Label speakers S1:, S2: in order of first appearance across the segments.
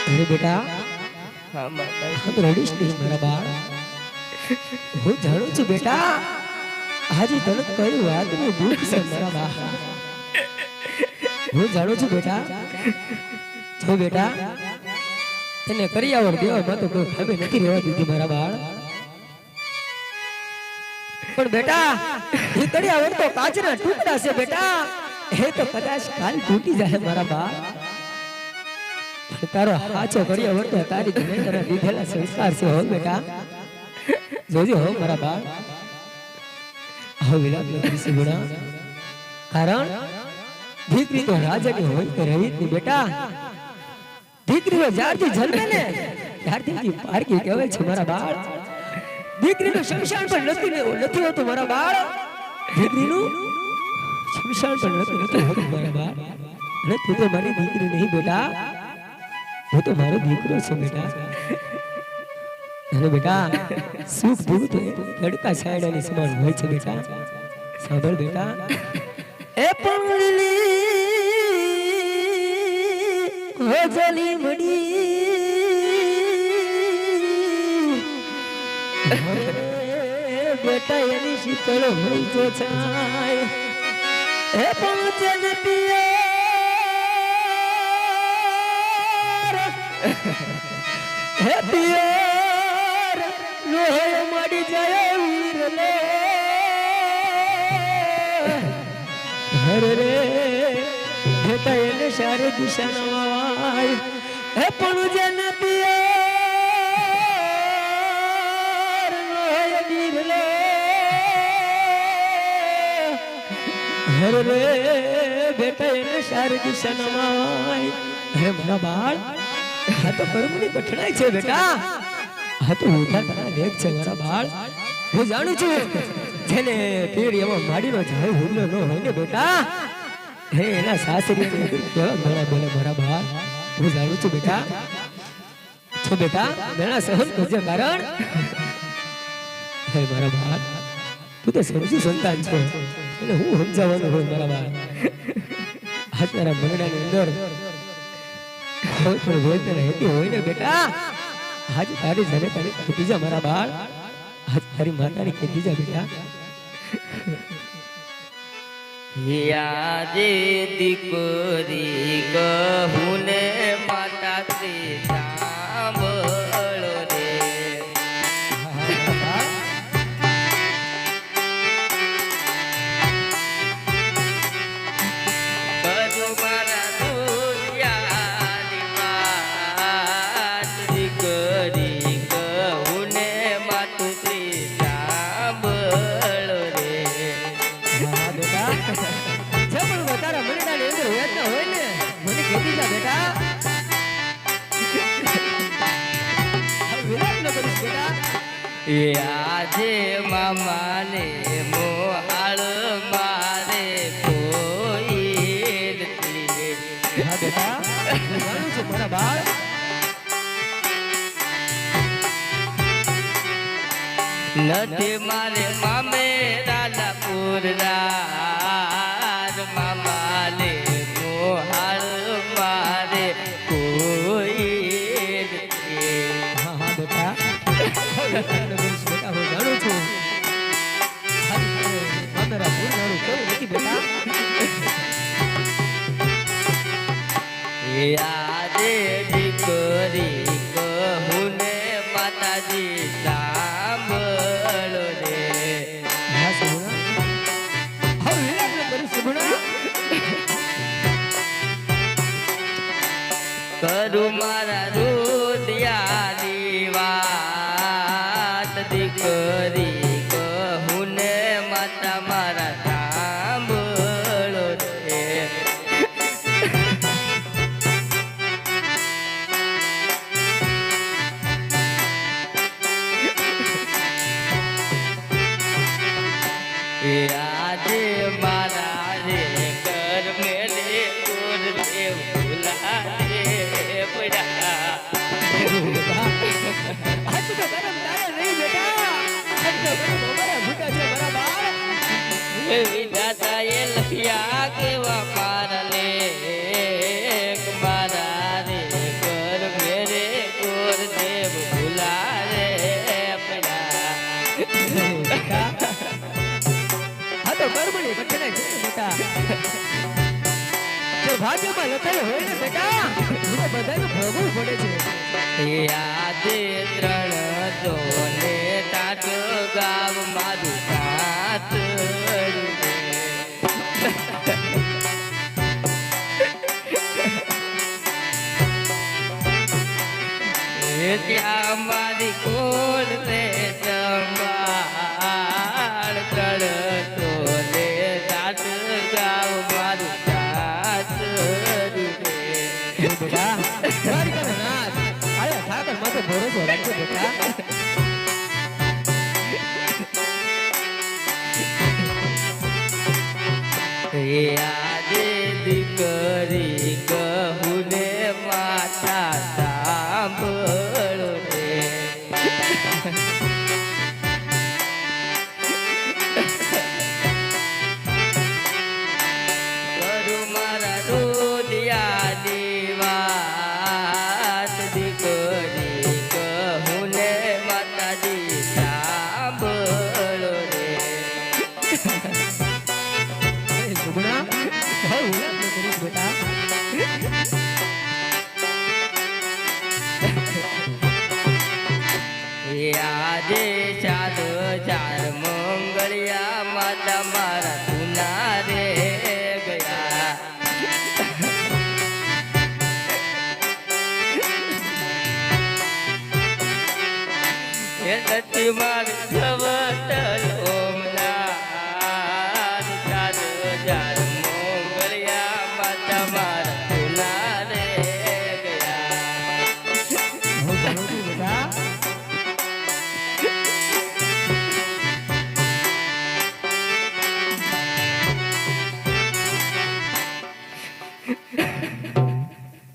S1: અરે બેટા
S2: હા બાપા
S1: આમ રડીશ નહીં મારા બાળ. હું જાણું છું બેટા આજે તને કઈ વાતનું દુઃખ છે મારા બા. હું જાણું છું બેટા. જો બેટા તને કરિયાવર દેવામાં તો કોઈ ખબર નથી રહેવા દીધી મારા બાળ. પણ બેટા એ કરિયાવર તો કાચના ટુકડા છે બેટા. એ તો કદાચ કાલ તૂટી જાય મારા બાળ. તારો હાચો કરિયાવર તો તારી જમીનના દીધેલા સંસ્કાર છે હો બેટા. જોજો હો મારા બાળ. હવે વિલાપ નથી સુગુણા. કારણ દીકરી તો રાજાની હોય તો રહી જ બેટા. દીકરીઓ જ્યારથી જન્મે ને ત્યારથી પારકી કહેવાય છે મારા બાળ. દીકરીનું શમશાન પણ નથી હોતું મારા બાળ. દીકરીનું શમશાન પણ નથી હોતું મારા બાળ. અને તું તો મારી દીકરી નહીં બેટા, હું તો મારો દીકરો છું બેટા. અને બેટા સુખ દુઃખ તો લડકા છાયડાની સમાન હોય છે બેટા. સાંભળ બેટા. એ પંગલી હોજલી મડી બેટા એની શીતળ હોય તો છાય. એ પંચન પિયર હે પિયર લોહે મડી જાય વીર લે. હરે રે બેટા એને સારી દિશા નવાય. હે પણ જન પિયર લોહે વીર લે. હરે રે બેટા એને સારી દિશા નવાય. હે મારા બાળ આ તો કર્મની કઠણાઈ છે બેટા. આ તો ઉધારના લેખ છે મારા બાળ. હું જાણું છું જેને પીડી એમાં માડીનો જાય હુમલો ન હોય ને બેટા, હે એના સાસરી કેવા ઘણા બોલે મારા બાળ. હું જાણું છું બેટા. છો બેટા મેણા સહન કરજે કારણ હે મારા બાળ તું તો સમજુ સંતાન છે એટલે હું સમજાવવાનું હોય મારા બાળ. આજ તારા મંગળાની અંદર કોઈ પણ વેદના રહેતી હોય ને બેટા, આજ તારી જને તારી ખૂટી જા મારા બાળ. આજ તારી માતાની કીધી જા બેટા.
S2: યાદે દીકરી કહું ને માતા શ્રી સાંભળો રે. કરું મારા દુનિયાની વાત દીકરી કહું ને માતું શ્રી સાંભળો રે.
S1: હા બેટા જે પણ વધારે મંડાની અંદર વેદના હોય ને મને કીધી જા બેટા. વિલાપ ન કરીશ બેટા.
S2: એ આજે મામાને મોહાળ મારે કોઈ નથી.
S1: હા બેટા હું જાણું છું મારા બાળ.
S2: નથી મારે મામે રાજાપુર રાજ મામાને મોહાળ મારે કોઈ નથી.
S1: હા હા બેટા વિલાપ ન કરીશ બેટા. હું જાણું છું મારા પૂરનારું કોઈ નથી બેટા.
S2: એ આજે દીકરી કહું ને માતાજી સાંભળો રે.
S1: હા સુગુણા હવે વિલાપ ન કરીશ સુગુણા.
S2: કરું મારા રુદિયાની વાત દીકરી કહું ને માતા મારા સાંભળો રે. એ આજે મારા રે કર મેલે કુર દેવ ભૂલા રે પડા.
S1: આ તું તો ગરમ તારે નહીં બેટા. આ તો ગરમ અમારા ભૂટા છે મારા બાળ.
S2: વિધાતા એ લખ્યા કેવા મારા લે મારા રે કર મેલે
S1: જો ભાગ્યમાં લખાયું હોય ને બેટા એને બધાને ભોગવવું પડે છે.
S2: આજે 3 જોને ટાટ ગામ મારું કાતરું ત્યાં મારી કોલ રે સંભાળ 3 જોને ટાટ ગામ મારું કાતરું
S1: બેટા દ્વારિકાના નાથ આયા ઠાકર માથે ભરોસો રાખજો બેટા.
S2: આજે દીકરી કહું ને માતા સાંભળો રે કરું મારા રોડિયાની વાત દીકરી કહું ને માતાજી સાંભળો રે
S1: સુગુણા બહુ ઉલ્લાસ કરીશ બેટા.
S2: આજે 4 મંગળિયા માતા મારા સુના રે ગયા એ નથી મારી સવતલ ઓમનાથ 4 મંગળિયા માતા મારા સુના રે ગયા
S1: બહુ જાણું છું બેટા.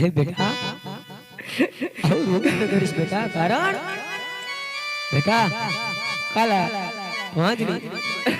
S1: હે બેટા આવું રોગ ન કરીશ બેટા. કારણ બેટા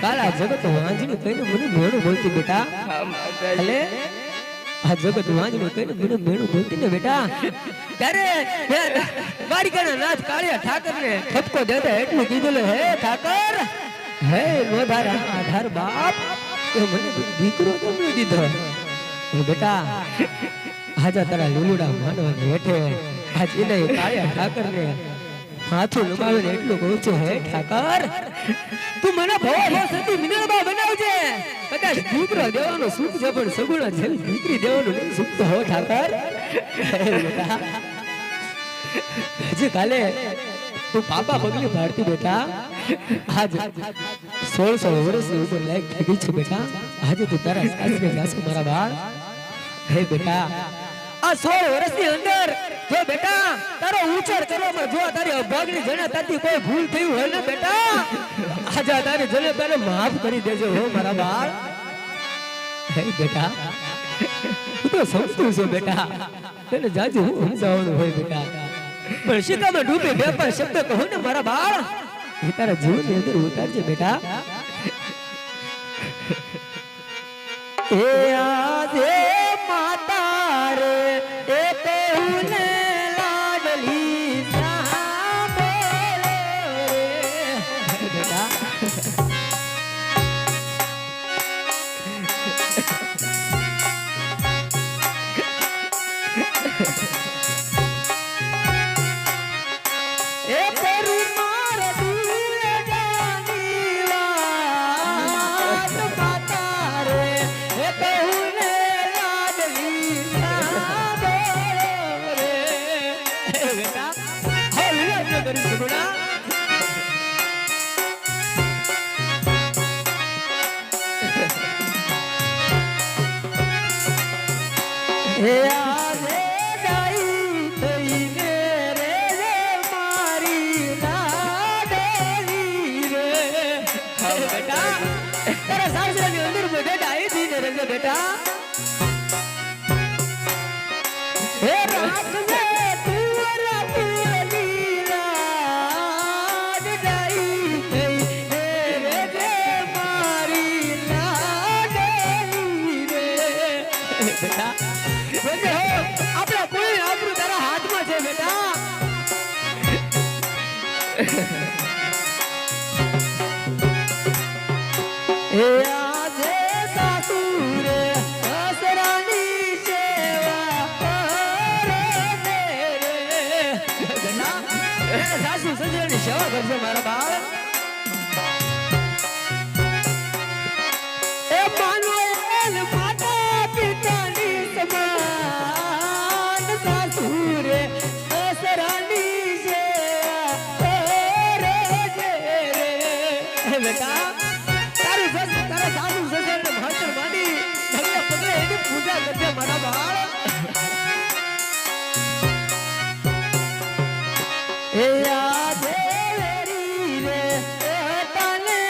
S1: કાલા જગત વાંજણી કહીને મને મેણું બોલતી બેટા. એટલે આ જગત વાંજણી કહીને મને મેણું બોલતી ને બેટા ત્યારે દ્વારિકાના નાથ કાળિયા ઠાકરને ઠપકો દેતા એટલું કીધું હે ઠાકર હે નોધારા આધાર બાપ એ મને દીકરો તમને દીધો. બેટા આજા તારા લુલુડા માનવાને હેઠે આજ એને કાળિયા ઠાકરને માથું લંબાવીને એટલું કહું છું હે ઠાકર તું મને ભવો સતી મિનળબા બનાવજે. કદાચ દીકરો દેવાનો સુખ છે પણ સગુણા જેવી દીકરી દેવાનું નહીં સુખ તો હો ઠાકર. બેટા હજી કાલે તું પાપા પગલી ભારતી બેટા. આજ 16 વર્ષની ઉંમર લાયક થઈ ગઈ છે બેટા. આજે તું તારા સાસરે જાશું મારા બાળ. હે બેટા આ 16 વર્ષની અંદર જો બેટા તારો ઉછેર કરવામાં જો તારી અભાગની જણા તાતી કોઈ ભૂલ થયું હોય ને બેટા આજે તારી જને તને માફ કરી દેજો હો મારા બાળ. હે બેટા તું તો સમજતું છો બેટા તને જાજુ હું સમજાવવાનું હોય બેટા પણ શિકામાં ડૂબે બે પણ શબ્દ કહો ને મારા બાળ એ તારા જીવનની અંદર ઉતારજે બેટા. એ આજે માતા રે એ કହୁને લાડલી સાંભળે રે બેટા. એ કરું માર દિલ જાની વાત માતા રે એ કହୁને લાડલી સાંભળે રે બેટા. હવે વિલાપ ન કરી સગુણા. હે આજે ડાઈ થઈને રે મારી લાડલી રે. બેટા તારા સાસરાની અંદર બધે ડાઈ થઈને રે બેટા. હે રાખજે તું રાખેલી લાડ ડાઈ થઈને રે મારી લાડલી રે બેટા. આપણા કોઈ આબરૂ તારા હાથમાં છે બેટા. એ આજે સાસુ રે કરજો મારા બાળ એ માનો એલ માતા પિતાની સમાન સાસુ રે અસરાની છે રે બેટા તારું તારા સાસુ સસર ને ભાતર માંડી ધન્ય પગલે એની પૂજા કરજે મારા બાળ એ યાદે વેરી રે તને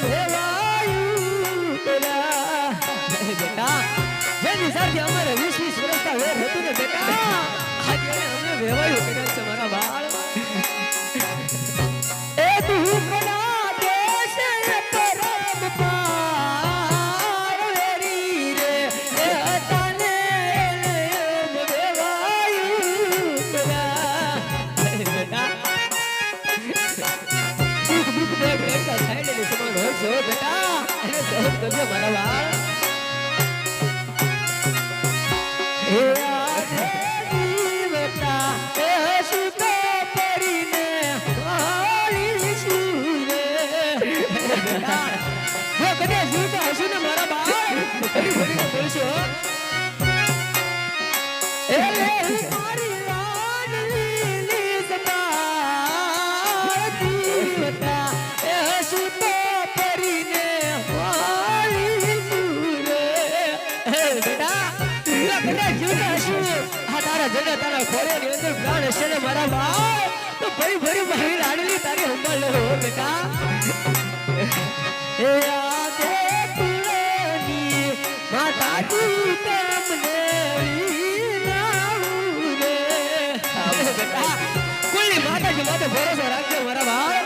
S1: વેવાયું પેલા બેટા જેની સાથે અમારે 20 વર્ષના વેર હતું ને બેટા આજે અમને વેવાયું કર્યા છે મારા બાળ એ તું કના દેશ પરમ પાર વેરી રે તને વેવાયું પેલા બેટા સુખ દુઃખ દેખ દેખતા સાઈડની સમાન હોય છો બેટા એને સહન કરજો મારા બાળ એ આજે જીવતા એ સુખ પડીને વાળીશું રે બેટા જો કદાચ જીવતા હશું ને મારા બાળ તો ફરી ફરીને બોલશો એ મારી લાડલી સતા જીવતા એ સુખ પડીને વાળીશું રે બેટા કદાચ જીવતા હશું આ તારા જગત તારા ખોળાની અંદર પ્રાણ હશે ને મારા બાળ તો ફરી ફરી મારી લાડલી તારી સંભાળ લેવો બેટા એ આજે તુલની માતાજી તમને નાવું રે બેટા કુલની માતાજી માથે ભરોસો રાખજો મારા બાળ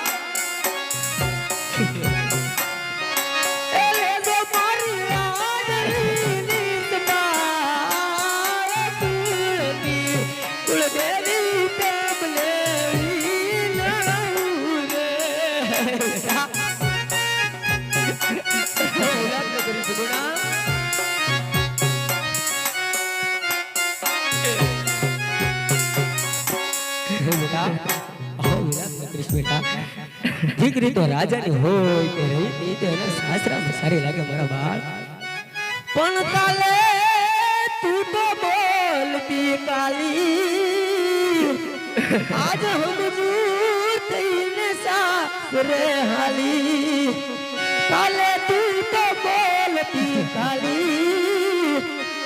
S1: દીકરી તો રાજાની હોય કે રહી તો એના સાસરામાં સારી લાગે મારા બાળ પણ કાલે તું તો બોલતી કાલી આજ હમજૂર થઈને સાસરે હાલી કાલે તું તો બોલતી કાલી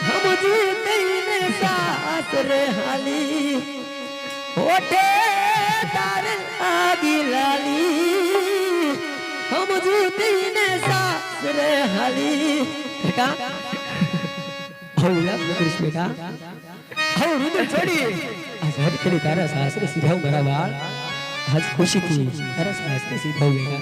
S1: હમજૂર થઈને સાસરે હાલી ઓઠે તારે આગી લાલી હમજૂતીને સાસરે હાલી બેટા હવલા નકરીશ બેટા હવ રુદન છોડી આજ હરખેલી તારા સાસરે સીધાવ મારા બાળ આજ ખુશીથી તારા સાસરે સીધાવ બેટા